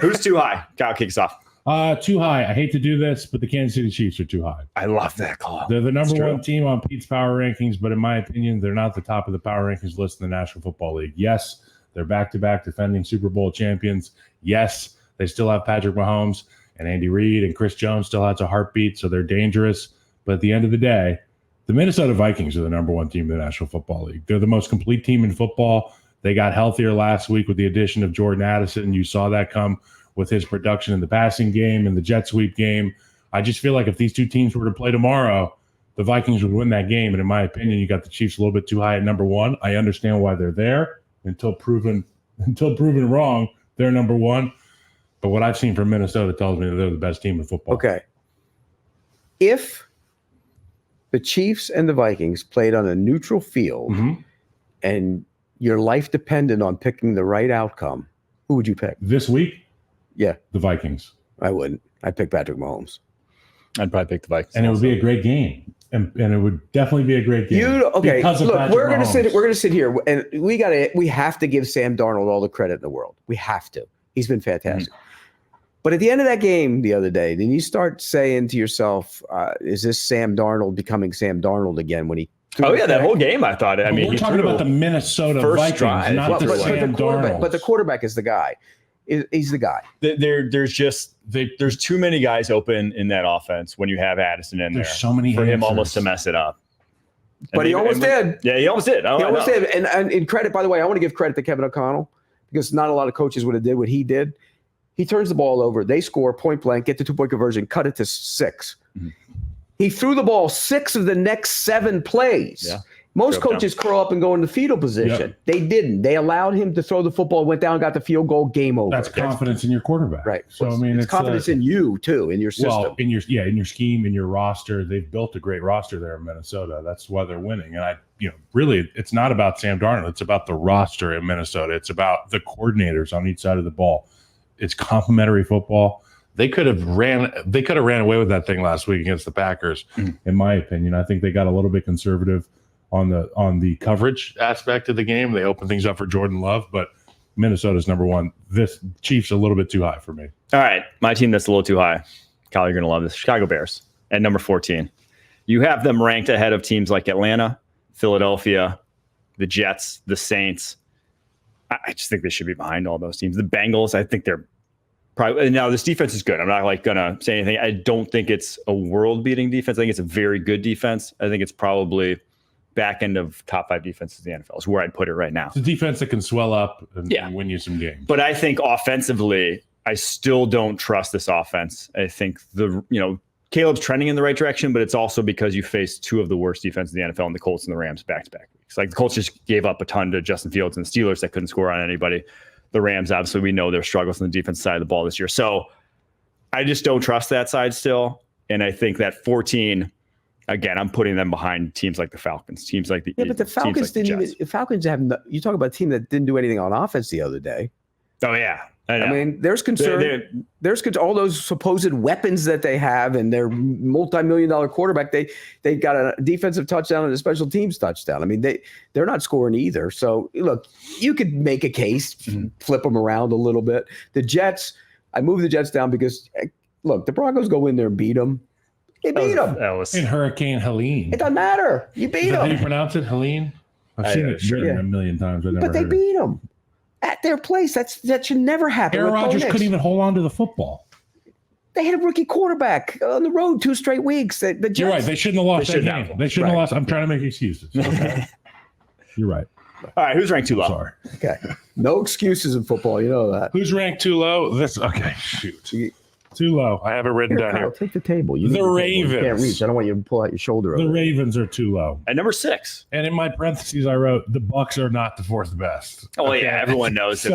Who's too high? Kyle kicks off. Too high. I hate to do this, but the Kansas City Chiefs are too high. I love that call. They're the number one team on Pete's power rankings, but in my opinion, they're not the top of the power rankings list in the National Football League. Yes, they're back-to-back defending Super Bowl champions. Yes, they still have Patrick Mahomes and Andy Reid, and Chris Jones still has a heartbeat, so they're dangerous. But at the end of the day, the Minnesota Vikings are the number one team in the National Football League. They're the most complete team in football. They got healthier last week with the addition of Jordan Addison. You saw that come with his production in the passing game and the jet sweep game. I just feel like if these two teams were to play tomorrow, the Vikings would win that game. And in my opinion, you got the Chiefs a little bit too high at number one. I understand why they're there until proven wrong. They're number one. But what I've seen from Minnesota tells me that they're the best team in football. Okay. If the Chiefs and the Vikings played on a neutral field and your life depended on picking the right outcome, who would you pick? This week? Yeah. The Vikings. I wouldn't. I'd pick Patrick Mahomes. I'd probably pick the Vikings. And it would be a great game. And it would definitely be a great game. Look, we're gonna sit here and we have to give Sam Darnold all the credit in the world. We have to. He's been fantastic. But at the end of that game the other day, then you start saying to yourself, is this Sam Darnold becoming Sam Darnold again when he that whole game I thought. I mean, we're talking about the Minnesota Vikings, not the Sam Darnold. But the quarterback is the guy. He's the guy. There's too many guys open in that offense when you have Addison in there. There's so many for answers. him almost to mess it up. But he almost did. Yeah, he almost did. He almost did. And in credit, by the way, I want to give credit to Kevin O'Connell because not a lot of coaches would have did what he did. He turns the ball over. They score point blank, get the 2-point conversion, cut it to 6. He threw the ball 6 of the next 7 plays. Yeah. Most coaches curl up and go in the fetal position. Yep. They didn't. They allowed him to throw the football, went down, got the field goal, game over. That's confidence in your quarterback. Right. So, I mean, it's confidence in you, too, in your system. Well, in your scheme, in your roster. They've built a great roster there in Minnesota. That's why they're winning. And really, it's not about Sam Darnold. It's about the roster in Minnesota. It's about the coordinators on each side of the ball. It's complementary football. They could have ran away with that thing last week against the Packers, in my opinion. I think they got a little bit conservative on the coverage aspect of the game. They opened things up for Jordan Love, but Minnesota's number one. This Chiefs a little bit too high for me. All right, my team that's a little too high. Kyle, you're going to love this. Chicago Bears at number 14. You have them ranked ahead of teams like Atlanta, Philadelphia, the Jets, the Saints. I just think they should be behind all those teams. The Bengals, I think they're probably – now, this defense is good. I'm not going to say anything. I don't think it's a world-beating defense. I think it's a very good defense. I think it's probably back end of top 5 defenses in the NFL is where I'd put it right now. It's a defense that can swell up and win you some games. But I think offensively, I still don't trust this offense. I think Caleb's trending in the right direction, but it's also because you face 2 of the worst defenses in the NFL, and the Colts and the Rams back-to-back weeks. Like the Colts just gave up a ton to Justin Fields and the Steelers that couldn't score on anybody. The Rams, obviously, we know their struggles on the defensive side of the ball this year. So I just don't trust that side still. And I think that 14, again, I'm putting them behind teams like the Falcons, teams like the but the Falcons the Falcons you talk about a team that didn't do anything on offense the other day. Oh, yeah. I mean, there's concern. There's all those supposed weapons that they have, and their multi-million-dollar quarterback. They got a defensive touchdown and a special teams touchdown. I mean, they're not scoring either. So look, you could make a case, flip them around a little bit. The Jets, I moved the Jets down because look, the Broncos go in there and beat them. They beat them. That was in Hurricane Helene. It doesn't matter. You beat them. How do you pronounce it, Helene? I've seen it written a million times. But they beat them. At their place, that should never happen. Aaron Rodgers couldn't even hold on to the football. They had a rookie quarterback on the road 2 straight weeks. The Jets, you're right. They shouldn't have lost that game. They shouldn't have lost. I'm trying to make excuses. Okay. You're right. All right. Who's ranked too low? Sorry. Okay. No excuses in football. You know that. Who's ranked too low? Shoot. Too low. I have it written down here. Take the table. The Ravens. You can't reach. I don't want you to pull out your shoulder. The Ravens are too low. At number 6. And in my parentheses, I wrote, the Bucs are not the 4th best. Oh, yeah. Everyone knows it.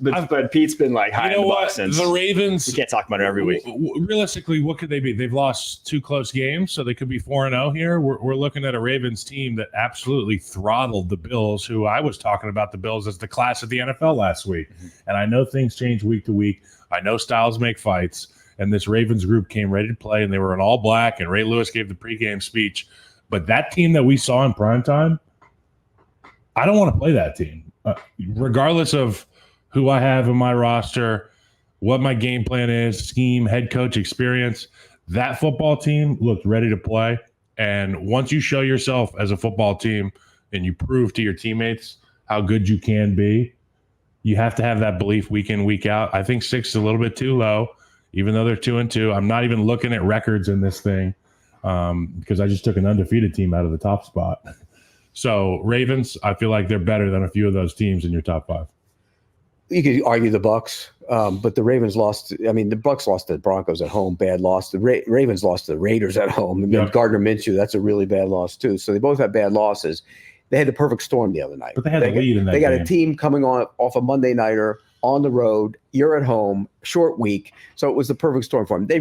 But Pete's been like high in the Bucs since. The Ravens. We can't talk about it every week. Realistically, what could they be? They've lost 2 close games, so they could be 4-0 here. We're looking at a Ravens team that absolutely throttled the Bills, who I was talking about the Bills as the class of the NFL last week. And I know things change week to week. I know styles make fights. And this Ravens group came ready to play, and they were in all black, and Ray Lewis gave the pregame speech. But that team that we saw in primetime, I don't want to play that team. Regardless of who I have in my roster, what my game plan is, scheme, head coach experience. That football team looked ready to play. And once you show yourself as a football team and you prove to your teammates how good you can be, you have to have that belief week in, week out. I think 6 is a little bit too low, even though they're 2-2. I'm not even looking at records in this thing because I just took an undefeated team out of the top spot. So Ravens, I feel like they're better than a few of those teams in your top 5. You could argue the Bucks, but the Ravens lost. I mean, the Bucks lost to the Broncos at home, bad loss. The Ravens lost to the Raiders at home. And then Gardner Minshew, that's a really bad loss too. So they both have bad losses. They had the perfect storm the other night. But they had the lead in that game. They got a team coming off a Monday nighter on the road. You're at home, short week, so it was the perfect storm for them. They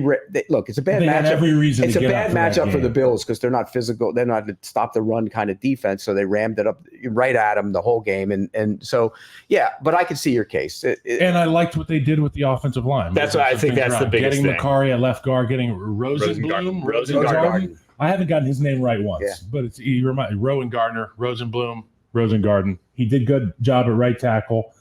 look, it's a bad matchup. Every reason it's a bad matchup for the Bills because they're not physical. They're not stop the run kind of defense, so they rammed it up right at them the whole game. And so yeah, but I can see your case. And I liked what they did with the offensive line. That's what I think. That's the biggest thing. thing. Getting Macari at left guard, getting Rosengarten. I haven't gotten his name right once, but it's Rowan Gardner, Rosengarten. He did good job at right tackle,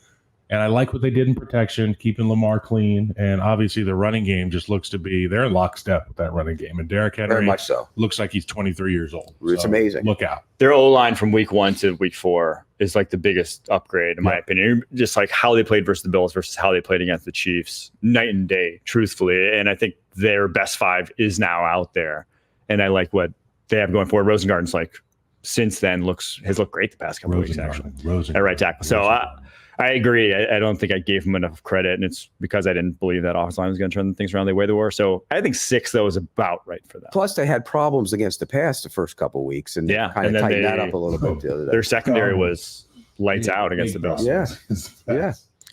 and I like what they did in protection, keeping Lamar clean, and obviously the running game just looks to be they're in lockstep with that running game. And Derrick Henry very much so looks like he's 23 years old. It's amazing. Look out. Their O-line from week 1 to week 4 is like the biggest upgrade in my opinion. Just like how they played versus the Bills versus how they played against the Chiefs, night and day, truthfully. And I think their best 5 is now out there. And I like what they have going forward. Rosengarten's like since then has looked great the past couple of weeks actually at right tackle. So I agree. I don't think I gave him enough credit, and it's because I didn't believe that offensive line was going to turn things around the way they were. So I think 6 though is about right for them. Plus they had problems against the pass the first couple of weeks, and kind of tightened that up a little bit the other day. Their secondary was lights out against the Bills. Yeah.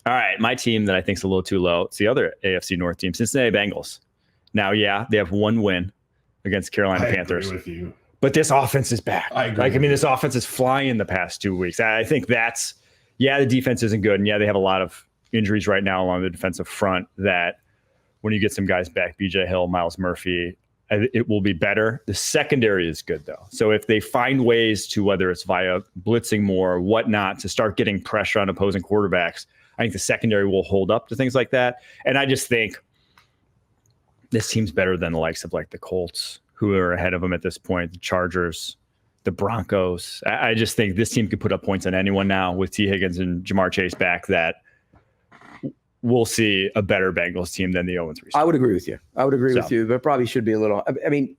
All right, my team that I think is a little too low. It's the other AFC North team, Cincinnati Bengals. Now, they have 1 win against Carolina Panthers. Agree with you. But this offense is back. I agree. This offense is flying the past 2 weeks. I think that's, the defense isn't good. And they have a lot of injuries right now along the defensive front that when you get some guys back, BJ Hill, Miles Murphy, it will be better. The secondary is good though. So if they find ways to, whether it's via blitzing more or whatnot, to start getting pressure on opposing quarterbacks, I think the secondary will hold up to things like that. And I just think this team's better than the likes of like the Colts, who are ahead of them at this point, the Chargers, the Broncos. I just think this team could put up points on anyone now with T. Higgins and Jamar Chase back, that we'll see a better Bengals team than the 0-3. I would agree with you. with you, but probably should be a little. I mean,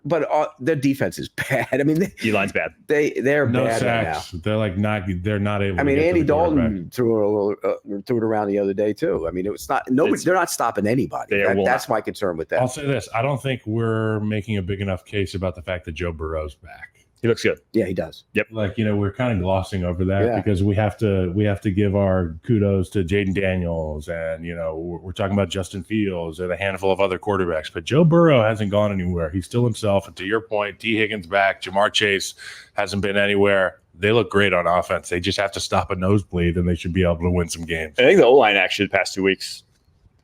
but their defense is bad. I mean, D-line's bad. They're no bad sacks. right now. They're not able. I mean, to get Andy to the Dalton threw it around the other day too. I mean, it was not nobody. They're not stopping anybody. That's my concern with that. I'll say this: I don't think we're making a big enough case about the fact that Joe Burrow's back. He looks good. Yeah, he does. Yep. We're kind of glossing over that because we have to give our kudos to Jaden Daniels, and we're talking about Justin Fields and a handful of other quarterbacks, but Joe Burrow hasn't gone anywhere. He's still himself. And to your point, T. Higgins back, Jamar Chase hasn't been anywhere. They look great on offense. They just have to stop a nosebleed, and they should be able to win some games. I think the O-line actually the past 2 weeks,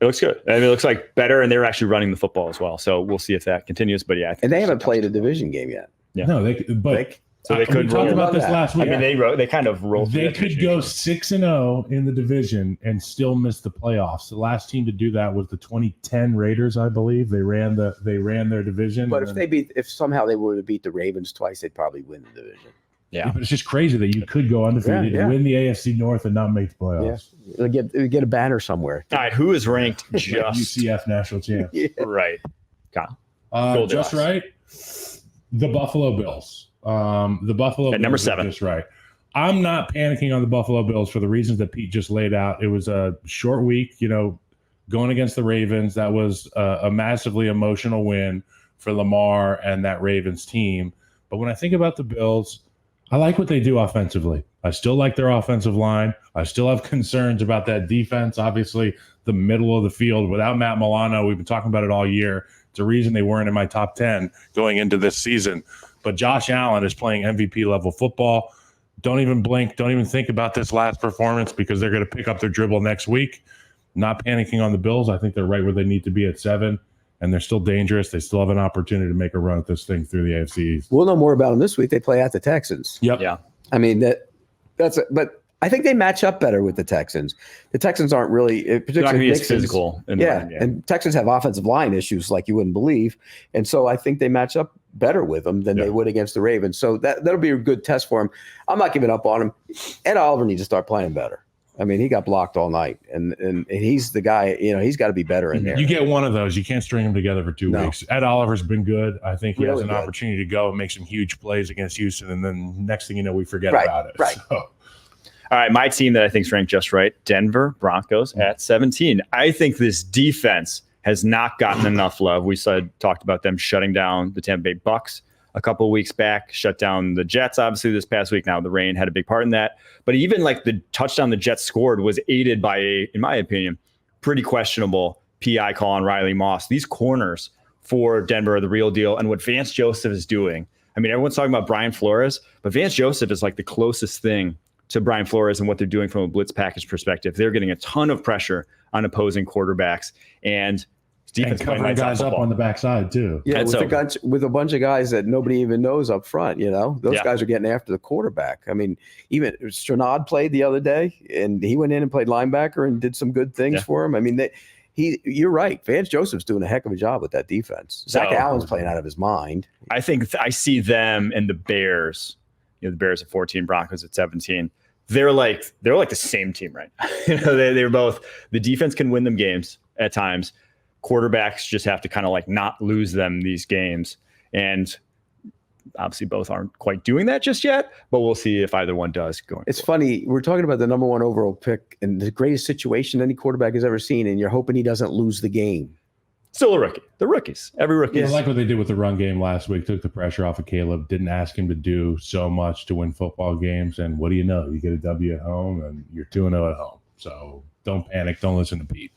it looks good. I mean, it looks like better, and they're actually running the football as well. So we'll see if that continues. But I think and they haven't played a division game yet. Yeah. No, they could talk about this last week. I mean, they kind of rolled. They could go 6-0 in the division and still miss the playoffs. The last team to do that was the 2010 Raiders, I believe. They ran their division. But if somehow they were to beat the Ravens twice, they'd probably win the division. Yeah, but it's just crazy that you could go undefeated and win the AFC North and not make the playoffs. Yeah, get a banner somewhere. All right, who is ranked just UCF national champ? Right, Kyle. Just right. The Buffalo Bills. The Buffalo at Bills number 7. Just right. I'm not panicking on the Buffalo Bills for the reasons that Pete just laid out. It was a short week, going against the Ravens. That was a massively emotional win for Lamar and that Ravens team. But when I think about the Bills, I like what they do offensively. I still like their offensive line. I still have concerns about that defense. Obviously, the middle of the field without Matt Milano, we've been talking about it all year. It's a reason they weren't in my top 10 going into this season. But Josh Allen is playing MVP level football. Don't even blink. Don't even think about this last performance because they're going to pick up their dribble next week. Not panicking on the Bills. I think they're right where they need to be at 7, and they're still dangerous. They still have an opportunity to make a run at this thing through the AFC East. We'll know more about them this week. They play at the Texans. Yep. Yeah. I mean, but I think they match up better with the Texans. The Texans aren't really particularly physical. And Texans have offensive line issues like you wouldn't believe, and so I think they match up better with them than they would against the Ravens. So that'll be a good test for him. I'm not giving up on him. Ed Oliver needs to start playing better. I mean, he got blocked all night, and he's the guy. He's got to be better in there. You get one of those. You can't string them together for 2 weeks. Ed Oliver's been good. I think he has an opportunity to go and make some huge plays against Houston, and then next thing you know, we forget about it. Right. So. All right, my team that I think is ranked just right, Denver Broncos at 17. I think this defense has not gotten enough love. We talked about them shutting down the Tampa Bay Bucks a couple of weeks back, shut down the Jets, obviously, this past week. Now, the rain had a big part in that. But even like the touchdown the Jets scored was aided by in my opinion, pretty questionable PI call on Riley Moss. These corners for Denver are the real deal. And what Vance Joseph is doing, I mean, everyone's talking about Brian Flores, but Vance Joseph is like the closest thing to Brian Flores and what they're doing from a blitz package perspective. They're getting a ton of pressure on opposing quarterbacks, and defense covering guys up on the backside too. Yeah, with a bunch of guys that nobody even knows up front. Those guys are getting after the quarterback. I mean, even Stranad played the other day, and he went in and played linebacker and did some good things for him. I mean, you're right. Vance Joseph's doing a heck of a job with that defense. Zach Allen's playing out of his mind. I think I see them and the Bears. The Bears at 14, Broncos at 17. They're like the same team, right? They're both. The defense can win them games at times. Quarterbacks just have to kind of like not lose them these games, and obviously both aren't quite doing that just yet. But we'll see if either one does. It's funny, we're talking about the number 1 overall pick and the greatest situation any quarterback has ever seen, and you're hoping he doesn't lose the game. Still a rookie. The rookies. Every rookie. I like what they did with the run game last week. Took the pressure off of Caleb. Didn't ask him to do so much to win football games. And what do you know? You get a W at home, and you're 2-0 at home. So don't panic. Don't listen to Pete.